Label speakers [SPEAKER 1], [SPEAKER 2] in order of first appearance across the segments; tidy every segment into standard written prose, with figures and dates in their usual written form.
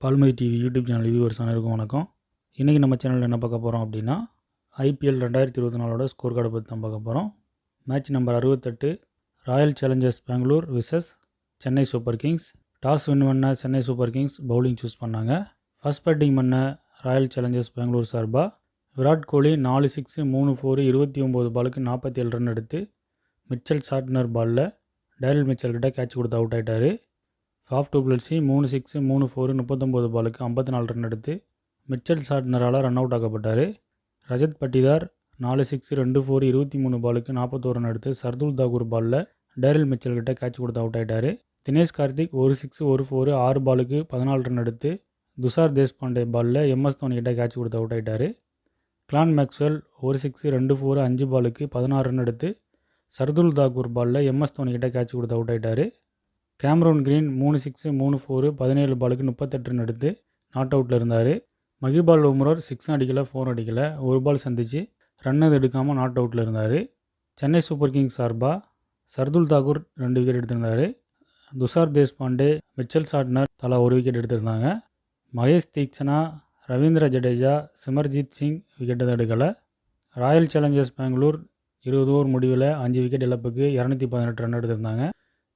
[SPEAKER 1] Palmathi TV YouTube channel viewers அனைவருக்கும் வணக்கம். இன்றைக்கி நம்ம சேனலில் என்ன பார்க்க போகிறோம் அப்படின்னா, ஐபிஎல் 2024 ஸ்கோர் கார்டை பற்றி தான் பார்க்க போகிறோம். Match number 68 Royal Challengers Bangalore versus Chennai super Kings. Toss win பண்ண Chennai super Kings bowling choose பண்ணாங்க. ஃபர்ஸ்ட் பேட்டிங் பண்ண ராயல் சேலஞ்சர்ஸ் பெங்களூர் சார்பாக விராட் கோலி 4 6 3 4 29 பாலுக்கு 47 ரன் எடுத்து மிச்சல் சாட்னர் பாலில் டேரில் மிச்சல் கிட்ட கேட்ச் கொடுத்து அவுட் ஆகிட்டார். ஃபாஃப் டூப்ளசி 3 6 3 4 39 பாலுக்கு 54 ரன் எடுத்து மிச்சல் சாட்னரால் ரன் அவுட் ஆக்கப்பட்டார். ரஜத் பட்டிதார் 4 6 2 4 23 பாலுக்கு 41 ரன் எடுத்து சர்துல் தாக்கூர் பாலில் டேரில் மிச்சல் கிட்ட கேட்ச் கொடுத்து அவுட் ஆகிட்டார். தினேஷ் கார்த்திக் 1 6 1 4 6 பாலுக்கு 14 ரன் எடுத்து துஷார் தேஷ்பாண்டே பாலில் எம்எஸ் தோனி கிட்ட கேட்ச் கொடுத்து அவுட் ஆகிட்டார். கிளான் மேக்ஸ்வெல் 1 6 2 4 5 பாலுக்கு 16 ரன் எடுத்து சர்துல் தாக்கூர் பாலில் எம்எஸ் தோனி கிட்ட கேட்ச் கொடுத்து அவுட் ஆகிட்டார். கேமரூன் கிரீன் 3 6 3 4 17 பாலுக்கு 38 ரன் எடுத்து நாட் அவுட்டில் இருந்தார். மகிபால் உம்ரோர் 6 அடிக்கலை 4 அடிக்கலை, ஒரு பால் சந்திச்சு ரன் எடுக்காமல் நாட் அவுட்டில் இருந்தார். சென்னை சூப்பர் கிங்ஸ் சார்பாக சர்துல் தாக்கூர் 2 விக்கெட் எடுத்திருந்தார். துஷார் தேஷ்பாண்டே மிச்சல் சாட்னர் தலா 1 விக்கெட் எடுத்திருந்தாங்க. மகேஷ் தீக்ஷனா ரவீந்திர ஜடேஜா சிமர்ஜித் சிங் விக்கெட் எடுக்கலை. ராயல் சேலஞ்சர்ஸ் பெங்களூர் 20 ஓவர் முடிவில் 5 விக்கெட் இழப்புக்கு 218 ரன் எடுத்திருந்தாங்க.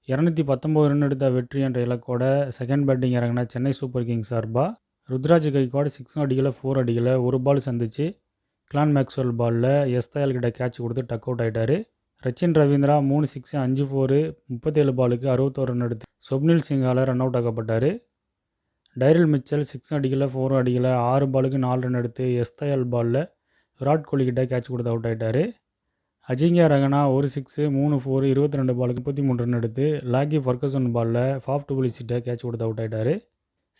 [SPEAKER 1] 219 ரன் எடுத்த வெற்றி என்ற இலக்கோட செகண்ட் பேட்டிங் இறங்கின சென்னை சூப்பர் கிங்ஸ் சார்பாக ருத்ராஜ் கைக்வாட் 6 அடிக்கலை 4 அடிக்கலை, ஒரு பால் சந்திச்சு கிளான் மேக்ஸ்வெல் பாலில் எஸ்தயல் கிட்ட கேட்ச் கொடுத்து டக் அவுட் ஆகிட்டார். ரச்சின் ரவீந்திரா 3 6 5 4 37 பாலுக்கு 61 ரன் எடுத்து சொப்னில் சிங்கால் ரன் அவுட் ஆக்கப்பட்டார். டைரில் மிச்சல் 6 அடிக்கலை 4 அடிக்கலை, 6 பாலுக்கு 4 ரன் எடுத்து எஸ்தயல் பாலில் விராட் கோலி கிட்ட கேட்ச் கொடுத்து அவுட் ஆகிட்டார். அஜிங்கியா ரஹானே 1 6 3 4 22 பாலுக்கு 33 ரன் எடுத்து லாக்கி ஃபர்கசன் பாலில் ஃபாஃப் டூப்ளசிட்ட கேட்ச் கொடுத்து அவுட் ஆகிட்டார்.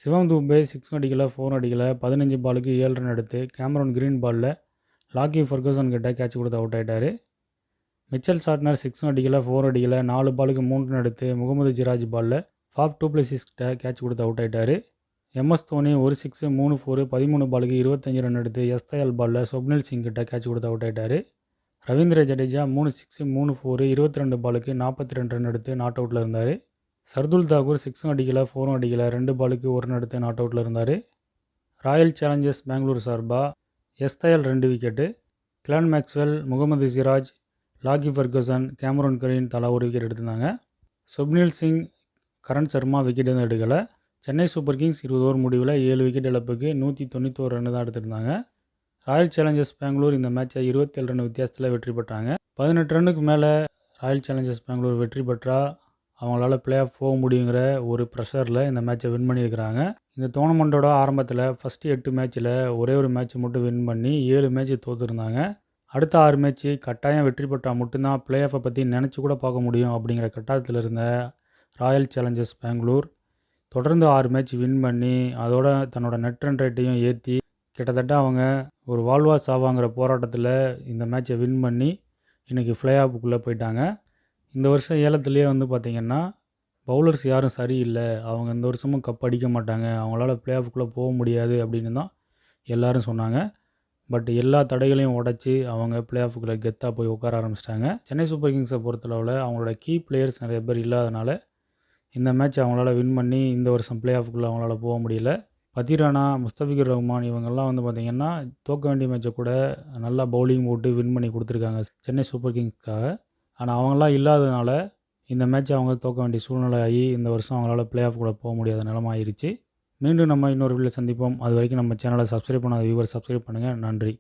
[SPEAKER 1] சிவம் தூபே 6 அடிக்கலை 4 அடிக்கலை, 15 பாலுக்கு 7 ரன் எடுத்து கேமரூன் கிரீன் பாலில் லாக்கி ஃபர்கசன் கிட்ட கேட்ச் கொடுத்து அவுட் ஆகிட்டார். மிச்சல் சாட்னர் 6 அடிக்கலை 4 அடிக்கலை, 4 பாலுக்கு 3 ரன் எடுத்து முகமது ஜிராஜ் பாலில் ஃபாஃப் டூப்ளசிஸ் கிட்ட கேட்ச் கொடுத்து அவுட் ஆகிட்டார். எம்எஸ் தோனி 1 6 3 4 13 பாலுக்கு 25 ரன் எடுத்து எஸ்தயல் பாலில் சொப்னில் சிங் கிட்ட கேட்ச் கொடுத்து அவுட் ஆகிட்டார். ரவீந்திர ஜடேஜா 3 6 3 4 22 பாலுக்கு 42 ரன் எடுத்து நாட் அவுட்டில் இருந்தார். சர்துல் தாக்கூர் 6 அடிக்கலை 4 அடிக்கலை, 2 பாலுக்கு 1 ரன் எடுத்து நாட் அவுட்டில் இருந்தார். ராயல் சேலஞ்சர்ஸ் பெங்களூர் சார்பாக எஸ்தயல் 2 wicket, Glenn Maxwell Mohammed Siraj Lockie Ferguson Cameron Green தலா 1 விக்கெட் எடுத்திருந்தாங்க. சொப்னில் சிங் கரண் சர்மா விக்கெட் எதுவும் எடுக்கலை. சென்னை சூப்பர் கிங்ஸ் 20 ஓவர் முடிவில் 7 விக்கெட் இழப்புக்கு 191 ரன் தான் எடுத்திருந்தாங்க. ராயல் சேலஞ்சர்ஸ் பெங்களூர் இந்த மேட்சை 27 ரன் வித்தியாசத்தில் வெற்றி பெற்றாங்க. 18 ரன்னுக்கு மேலே ராயல் சேலஞ்சர்ஸ் பெங்களூர் வெற்றி பெற்றால் அவங்களால பிளே ஆஃப் போக முடியுங்கிற ஒரு ப்ரெஷரில் இந்த மேட்சை வின் பண்ணியிருக்கிறாங்க. இந்த டோர்னமெண்ட்டோட ஆரம்பத்தில் ஃபஸ்ட்டு 8 மேட்ச்சில் ஒரே ஒரு மேட்ச் மட்டும் வின் பண்ணி 7 மேட்ச் தோற்றுருந்தாங்க. அடுத்த 6 மேட்ச்சு கட்டாயம் வெற்றி பெற்றால் மட்டும்தான் பிளே ஆஃபை பற்றி நினச்சி கூட பார்க்க முடியும் அப்படிங்கிற கட்டாயத்தில் இருந்த ராயல் சேலஞ்சர்ஸ் பெங்களூர் தொடர்ந்து 6 மேட்ச் வின் பண்ணி அதோட தன்னோட நெட் ரன் ரேட்டையும் ஏற்றி கிட்டத்தட்ட அவங்க ஒரு வாழ்வா சாவாங்கிற போராட்டத்தில் இந்த மேட்சை வின் பண்ணி இன்றைக்கி ஃப்ளே ஆஃபுக்குள்ளே போயிட்டாங்க. இந்த வருஷம் ஏலத்துலேயே பார்த்திங்கன்னா பவுலர்ஸ் யாரும் சரியில்லை, அவங்க இந்த வருஷமும் கப் அடிக்க மாட்டாங்க, அவங்களால ஃப்ளே ஆஃபுக்குள்ளே போக முடியாது அப்படின்னு தான் எல்லோரும் சொன்னாங்க. பட் எல்லா தடைகளையும் உடச்சி அவங்க ஃப்ளே ஆஃபுக்குள்ளே கெத்தாக போய் உட்கார ஆரம்பிச்சிட்டாங்க. சென்னை சூப்பர் கிங்ஸை பொறுத்தளவில் அவங்களோட கீ பிளேயர்ஸ் நிறைய பேர் இல்லாதனால இந்த மேட்ச் அவங்களால வின் பண்ணி இந்த வருஷம் ஃப்ளே ஆஃபுக்குள்ளே அவங்களால போக முடியல. பத்திரானா முஸ்தபிகுர் ரஹ்மான் இவங்கெல்லாம் பார்த்திங்கன்னா தோக்க வேண்டிய மேட்சை கூட நல்லா பவுலிங் போட்டு வின் பண்ணி கொடுத்துருக்காங்க சென்னை சூப்பர் கிங்ஸ்க்காக. ஆனால் அவங்களாம் இல்லாததுனால இந்த மேட்ச்சை அவங்க தோக்க வேண்டிய சூழ்நிலை ஆகி இந்த வருஷம் அவங்களால பிளே ஆஃப் கூட போக முடியாத நிலமை ஆயிடுச்சு. மீண்டும் நம்ம இன்னொரு வீடியோவில் சந்திப்போம். அது வரைக்கும் நம்ம சேனலை சப்ஸ்கிரைப் பண்ணாத வியூவர் சப்ஸ்கிரைப் பண்ணுங்கள். நன்றி.